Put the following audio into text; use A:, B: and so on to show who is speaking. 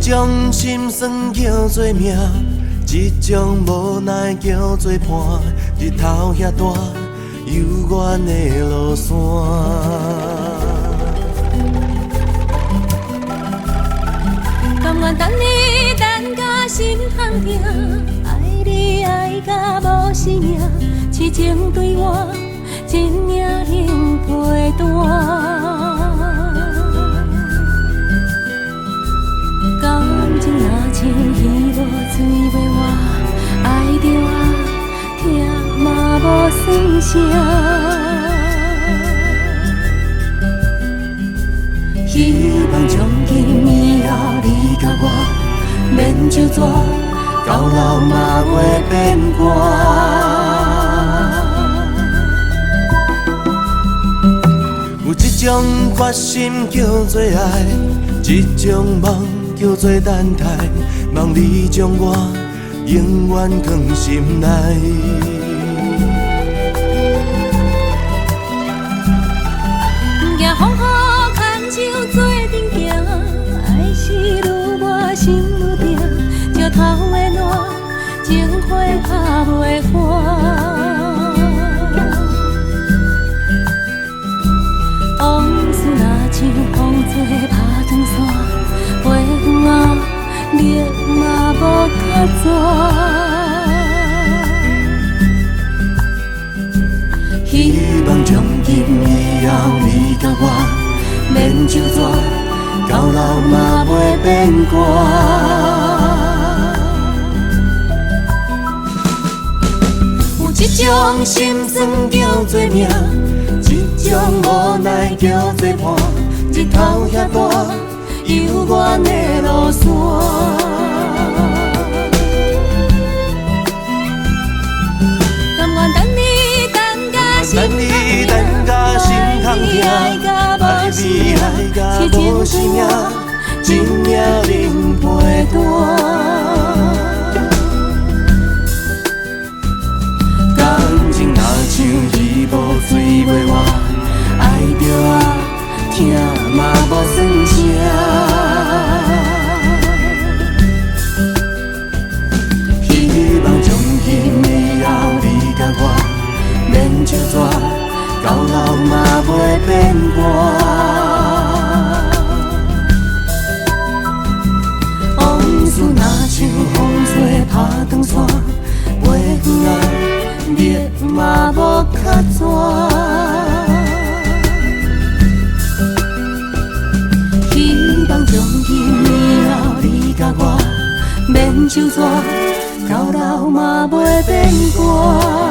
A: 种心酸叫做命，一种无奈叫做伴。日头遐大，幽远的路线。
B: 甘愿等你等甲心痛痛，爱你爱甲无生命，痴情对我一命能陪伴。感情若像鱼无水袂活，爱着啊，疼嘛无算啥。希望从今以后你甲我免就纸，到老嘛袂变卦。
A: 有一种决心叫做爱，一种梦叫做等待，望你将我永远藏心内。
B: 行风雨牵手做阵行，爱是愈磨心愈定，石头的烂，情花拍袂干。往事若像风吹拍长线，飞远啊，你嘛无较绝。希望从今以后你甲我免就纸，到老嘛袂变卦。有一种心酸叫做命，一种无奈叫做伴。日头遐大，幽远的路线。
A: 等你等甲心痛痛，爱你爱甲无生命，一命能陪伴。感情若像鱼无水袂活，爱着啊，疼嘛无算啥。希望从今以后你甲我免就纸，到老嘛袂变卦。往事若像风吹拍长线，飞远啊，你嘛无较绝。希望从今以后你甲我免就纸，到老嘛袂变卦。